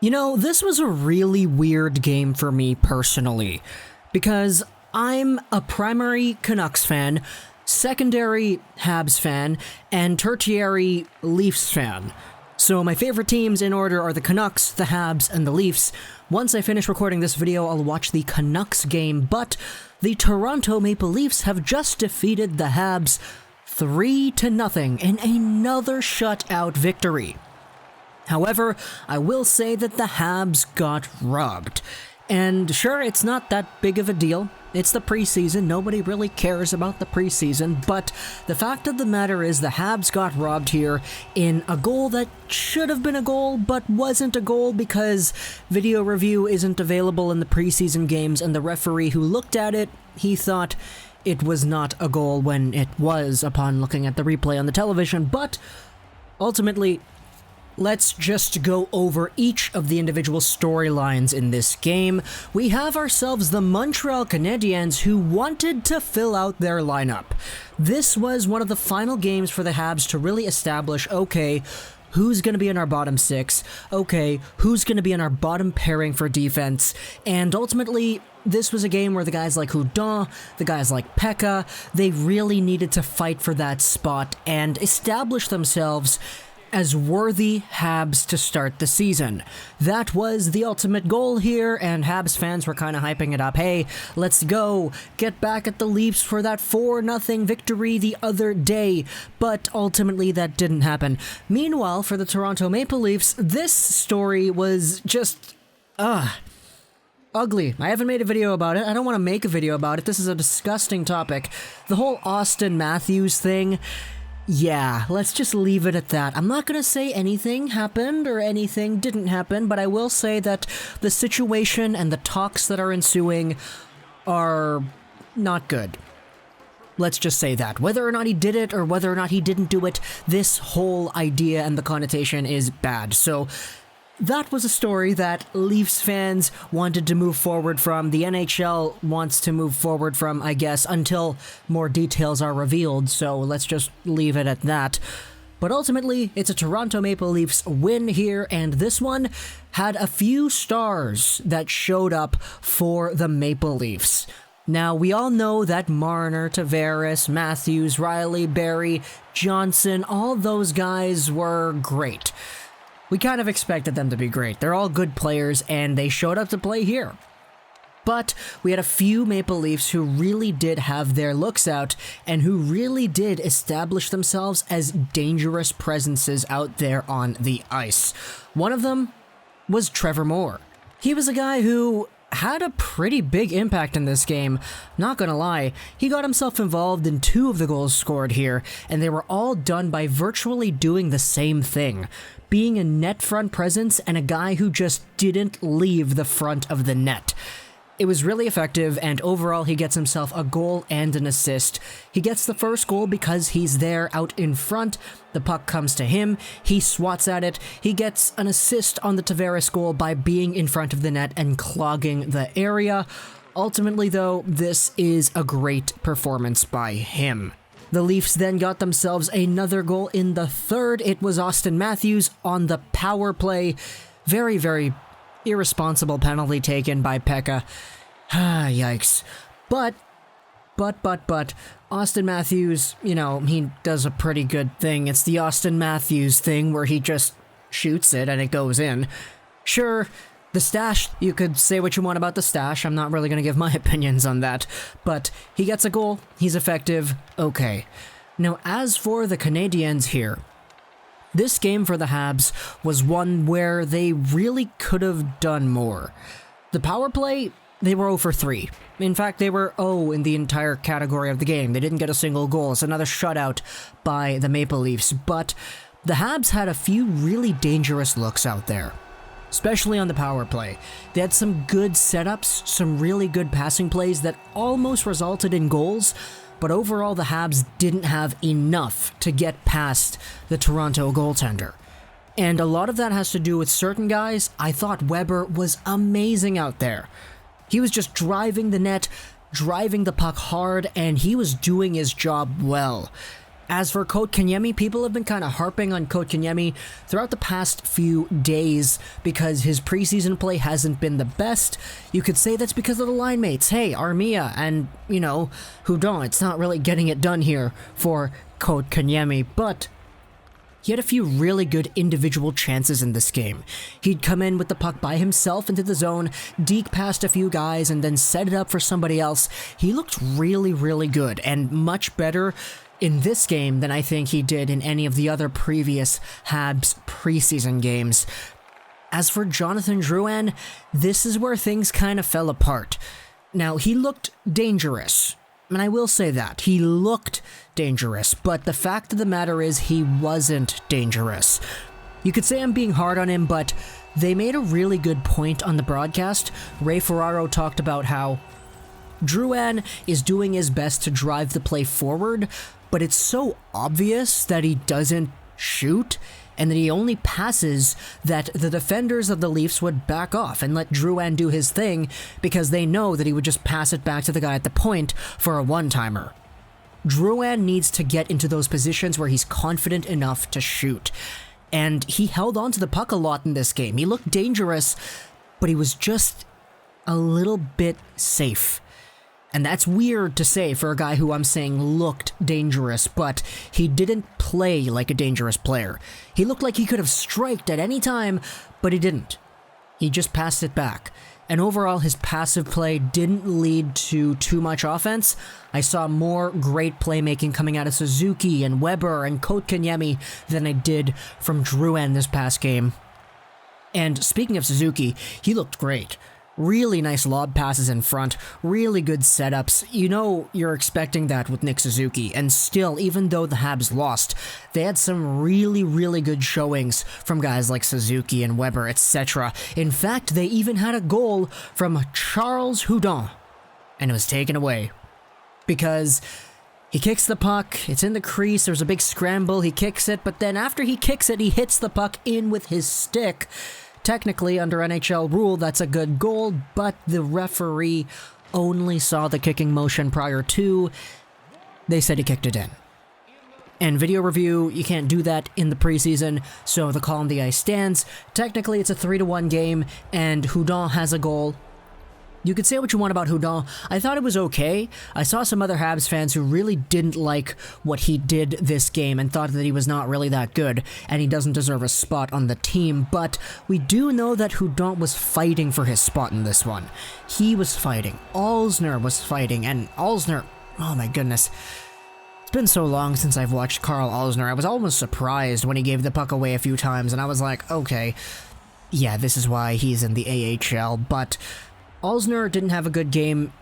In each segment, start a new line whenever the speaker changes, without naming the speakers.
You know, this was a really weird game for me personally, because I'm a primary Canucks fan, secondary Habs fan, and tertiary Leafs fan. So my favorite teams in order are the Canucks, the Habs, and the Leafs. Once I finish recording this video, I'll watch the Canucks game, but the Toronto Maple Leafs have just defeated the Habs 3-0 in another shutout victory. However, I will say that the Habs got robbed. And sure, it's not that big of a deal. It's the preseason, nobody really cares about the preseason, but the fact of the matter is the Habs got robbed here in a goal that should have been a goal, but wasn't a goal because video review isn't available in the preseason games, and the referee who looked at it, he thought it was not a goal when it was upon looking at the replay on the television, but ultimately, let's just go over each of the individual storylines in this game. We have ourselves the Montreal Canadiens who wanted to fill out their lineup. This was one of the final games for the Habs to really establish, okay, who's going to be in our bottom six? Okay, who's going to be in our bottom pairing for defense? And ultimately, this was a game where the guys like Hudon, the guys like Pekka, they really needed to fight for that spot and establish themselves as worthy Habs to start the season. That was the ultimate goal here, and Habs fans were kind of hyping it up. Hey, let's go, get back at the Leafs for that 4-0 victory the other day, but ultimately that didn't happen. Meanwhile, for the Toronto Maple Leafs, this story was just, ugly. I haven't made a video about it. I don't want to make a video about it. This is a disgusting topic. The whole Auston Matthews thing, yeah, let's just leave it at that. I'm not going to say anything happened or anything didn't happen, but I will say that the situation and the talks that are ensuing are not good. Let's just say that. Whether or not he did it or whether or not he didn't do it, this whole idea and the connotation is bad. So that was a story that Leafs fans wanted to move forward from. The NHL wants to move forward from, I guess, until more details are revealed, so let's just leave it at that. But ultimately, it's a Toronto Maple Leafs win here, and this one had a few stars that showed up for the Maple Leafs. Now, we all know that Marner, Tavares, Matthews, Rielly, Barrie, Johnson, all those guys were great. We kind of expected them to be great. They're all good players, and they showed up to play here. But we had a few Maple Leafs who really did have their looks out, and who really did establish themselves as dangerous presences out there on the ice. One of them was Trevor Moore. He was a guy who had a pretty big impact in this game. Not gonna lie, he got himself involved in 2 of the goals scored here, and they were all done by virtually doing the same thing. Being a net front presence and a guy who just didn't leave the front of the net. It was really effective, and overall he gets himself a goal and an assist. He gets the first goal because he's there out in front, the puck comes to him, he swats at it, he gets an assist on the Tavares goal by being in front of the net and clogging the area. Ultimately though, this is a great performance by him. The Leafs then got themselves another goal in the third. It was Auston Matthews on the power play. Very, very irresponsible penalty taken by Pekka. Yikes. But, Auston Matthews, you know, he does a pretty good thing. It's the Auston Matthews thing where he just shoots it and it goes in. Sure, the stash, you could say what you want about the stash. I'm not really going to give my opinions on that. But he gets a goal. He's effective. Okay. Now, as for the Canadiens here, this game for the Habs was one where they really could have done more. The power play, they were 0 for 3. In fact, they were 0 in the entire category of the game. They didn't get a single goal. It's another shutout by the Maple Leafs. But the Habs had a few really dangerous looks out there, especially on the power play. They had some good setups, some really good passing plays that almost resulted in goals, but overall the Habs didn't have enough to get past the Toronto goaltender. And a lot of that has to do with certain guys. I thought Weber was amazing out there. He was just driving the net, driving the puck hard, and he was doing his job well. As for Kotkaniemi, people have been kind of harping on Kotkaniemi throughout the past few days because his preseason play hasn't been the best. You could say that's because of the line mates. Hey, Armia and, Hudon. It's not really getting it done here for Kotkaniemi, but he had a few really good individual chances in this game. He'd come in with the puck by himself into the zone, deke past a few guys, and then set it up for somebody else. He looked really, really good and much better in this game than I think he did in any of the other previous Habs preseason games. As for Jonathan Drouin, this is where things kind of fell apart. Now, he looked dangerous, and I will say that. He looked dangerous, but the fact of the matter is he wasn't dangerous. You could say I'm being hard on him, but they made a really good point on the broadcast. Ray Ferraro talked about how Drouin is doing his best to drive the play forward, but it's so obvious that he doesn't shoot and that he only passes that the defenders of the Leafs would back off and let Drouin do his thing because they know that he would just pass it back to the guy at the point for a one-timer. Drouin needs to get into those positions where he's confident enough to shoot, and he held on to the puck a lot in this game. He looked dangerous, but he was just a little bit safe. And that's weird to say for a guy who I'm saying looked dangerous, but he didn't play like a dangerous player. He looked like he could have striked at any time, but he didn't. He just passed it back. And overall, his passive play didn't lead to too much offense. I saw more great playmaking coming out of Suzuki and Weber and Kotkaniemi than I did from Drouin this past game. And speaking of Suzuki, he looked great. Really nice lob passes in front, really good setups. You're expecting that with Nick Suzuki, and still, even though the Habs lost, they had some really, really good showings from guys like Suzuki and Weber, etc. In fact, they even had a goal from Charles Hudon, and it was taken away. Because he kicks the puck, it's in the crease, there's a big scramble, he kicks it, but then after he kicks it, he hits the puck in with his stick. Technically, under NHL rule, that's a good goal, but the referee only saw the kicking motion prior to. They said he kicked it in. And video review, you can't do that in the preseason, so the call on the ice stands. Technically, it's a 3-1 game, and Hudon has a goal. You could say what you want about Hudon. I thought it was okay. I saw some other Habs fans who really didn't like what he did this game and thought that he was not really that good and he doesn't deserve a spot on the team, but we do know that Hudon was fighting for his spot in this one. He was fighting. Alzner was fighting, and Alzner, oh my goodness. It's been so long since I've watched Carl Alzner. I was almost surprised when he gave the puck away a few times, and I was like, okay, yeah, this is why he's in the AHL, but Alzner didn't have a good game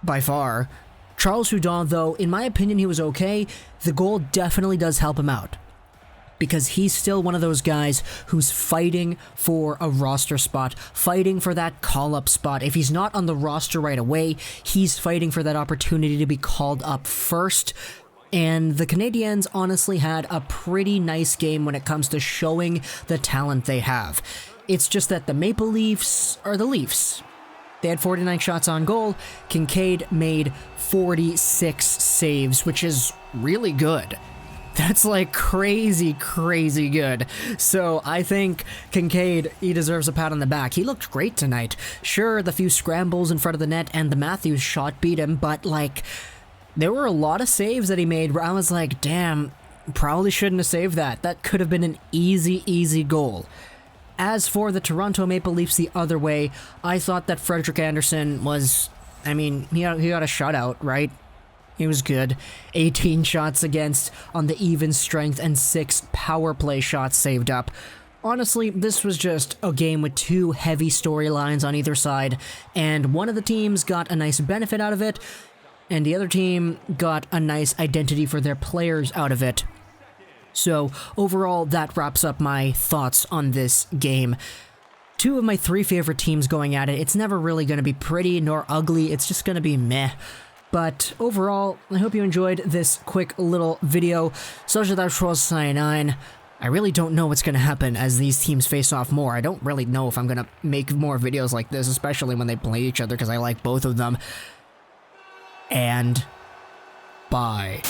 by far. Charles Hudon, though, in my opinion, he was okay. The goal definitely does help him out, because he's still one of those guys who's fighting for a roster spot, fighting for that call-up spot. If he's not on the roster right away, he's fighting for that opportunity to be called up first. And the Canadiens honestly had a pretty nice game when it comes to showing the talent they have. It's just that the Maple Leafs are the Leafs. They had 49 shots on goal. Kincaid made 46 saves, which is really good. That's like crazy, crazy good. So I think Kincaid, he deserves a pat on the back. He looked great tonight. Sure, the few scrambles in front of the net and the Matthews shot beat him, but there were a lot of saves that he made where I was like, damn, probably shouldn't have saved that. That could have been an easy, easy goal. As for the Toronto Maple Leafs the other way, I thought that Frederik Andersen was, he got a shutout, right? He was good. 18 shots against on the even strength and 6 power play shots saved up. Honestly, this was just a game with 2 heavy storylines on either side, and one of the teams got a nice benefit out of it, and the other team got a nice identity for their players out of it. So, overall, that wraps up my thoughts on this game. 2 of my 3 favorite teams going at it. It's never really going to be pretty nor ugly, it's just going to be meh. But overall, I hope you enjoyed this quick little video. I really don't know what's going to happen as these teams face off more. I don't really know if I'm going to make more videos like this, especially when they play each other, because I like both of them. And bye.